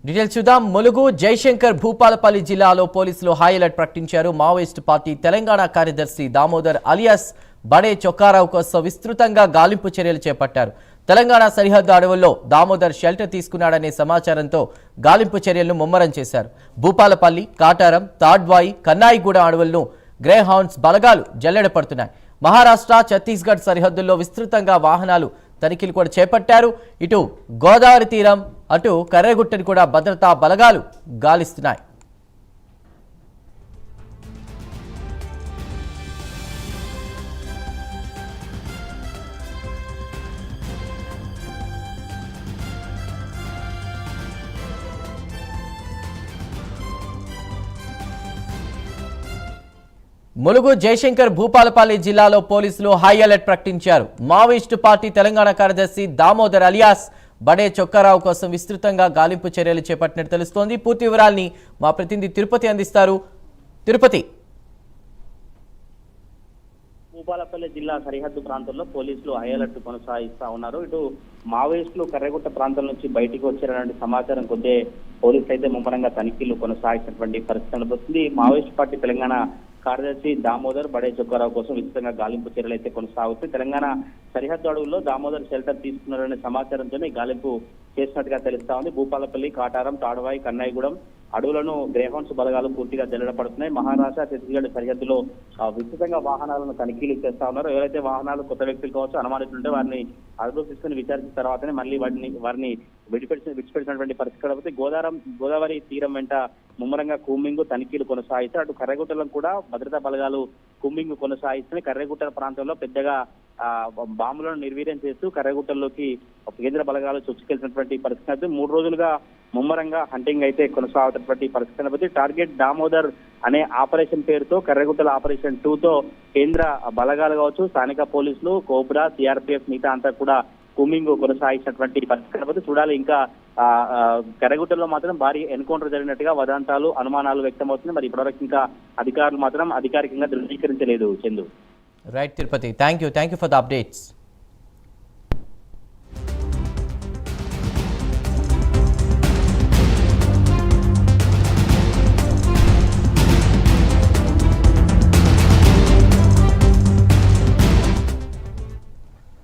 Details చూద్దాం. ములుగు జయశంకర్ భూపాలపల్లి జిల్లాలో పోలీసులు హై అలర్ట్ ప్రకటించారు. మావోయిస్టు పార్టీ తెలంగాణ కార్యదర్శి దామోదర్ అలియాస్ బడే చొక్కారావు కోసం విస్తృతంగా గాలింపు చర్యలు చేపట్టారు. తెలంగాణ సరిహద్దు అడవుల్లో దామోదర్ షెల్టర్ తీసుకున్నాడనే సమాచారంతో గాలింపు చర్యలను ముమ్మరం చేశారు. భూపాలపల్లి, కాటారం, తాడ్వాయి, కన్నాయిగూడ అడవులను గ్రే హౌండ్స్ బలగాలు జల్లెడపడుతున్నాయి. మహారాష్ట్ర, ఛత్తీస్గఢ్ సరిహద్దుల్లో విస్తృతంగా వాహనాలు తనిఖీలు కూడా చేపట్టారు. ఇటు గోదావరి తీరం, అటు కర్రెగుట్టని కూడా భద్రతా బలగాలు గాలిస్తున్నాయి. ములుగు జయశంకర్ భూపాలపల్లి జిల్లాలో పోలీసులు హై అలర్ట్ ప్రకటించారు. మావోయిస్టు పార్టీ తెలంగాణ కార్యదర్శి దామోదర్ అలియాస్ బడే చొక్కారావు కోసం విస్తృతంగా గాలింపు చర్యలు చేపట్టినట్టు తెలుస్తోంది. పూర్తి వివరాల్ని మా ప్రతినిధి తిరుపతి అందిస్తారు. తిరుపతి. భూపాలపల్లి జిల్లా సరిహద్దు ప్రాంతంలో పోలీసులు హై అలర్ట్ కొనసాగిస్తా ఉన్నారు. ఇటు మావోయిస్టులు కర్రెగుట్ట ప్రాంతం నుంచి బయటికి వచ్చారనే సమాచారం కొద్దే పోలీసులు అయితే ముమ్మరంగా తనిఖీలు కొనసాగించినటువంటి పరిస్థితి కనిపిస్తుంది. మావోయిస్టు పార్టీ తెలంగాణ కార్యదర్శి దామోదర్ బడే చొక్కారావు కోసం విస్తృతంగా గాలింపు చర్యలు అయితే కొనసాగుతాయి. తెలంగాణ సరిహద్దు అడవుల్లో దామోదర్ షెల్టర్ తీసుకున్నారనే సమాచారంతోనే గాలింపు చేసినట్టుగా తెలుస్తా ఉంది. భూపాలపల్లి, కాటారం, తాడవాయి, కన్నాయిగూడెం అడవులను గ్రేహౌండ్స్ బలగాలు పూర్తిగా జల్లెడపడుతున్నాయి. మహారాష్ట్ర, ఛత్తీస్గఢ్ సరిహద్దులో విస్తృతంగా వాహనాలను తనిఖీలు చేస్తా ఉన్నారు. ఎవరైతే వాహనాలు కొత్త వ్యక్తులు కావచ్చు అనుమానితుంటే వారిని అదుపు తీసుకుని విచారించిన తర్వాతనే మళ్ళీ వారిని విడిచిపెట్టినటువంటి పరిస్థితి కాబట్టి గోదావరి తీరం వెంట ముమ్మరంగా కూంబింగ్ తనిఖీలు కొనసాగిస్తారు. అటు కర్రెగుట్టలను కూడా భద్రతా బలగాలు కూంబింగ్ కొనసాగిస్తున్నాయి. కర్రెగుట్ట ప్రాంతంలో పెద్దగా బాంబులను నిర్వీర్యం చేస్తూ కర్రెగుట్టల్లోకి కేంద్ర బలగాలు చొచ్చుకెళ్తున్నటువంటి పరిస్థితి. 3 రోజులుగా ముమ్మరంగా హంటింగ్ అయితే కొనసాగుతున్నటువంటి పరిస్థితి. టార్గెట్ దామోదర్ అనే ఆపరేషన్ పేరుతో కర్రెగుట్టల ఆపరేషన్ 2తో కేంద్ర బలగాలు కావచ్చు, స్థానిక పోలీసులు, కోబ్రా, సిఆర్పిఎఫ్ మిగతా అంతా కూడా కూంబింగ్ కొనసాగించినటువంటి పరిస్థితి. చూడాలి, ఇంకా కర్రెగుట్టలో మాత్రం భారీ ఎన్కౌంటర్ జరిగినట్టుగా వదంతాలు, అనుమానాలు వ్యక్తమవుతుంది. మరి ఇప్పటివరకు ఇంకా అధికారులు మాత్రం అధికారికంగా ధృవీకరించలేదు. Chandu. Right Tirupati, thank you for the updates.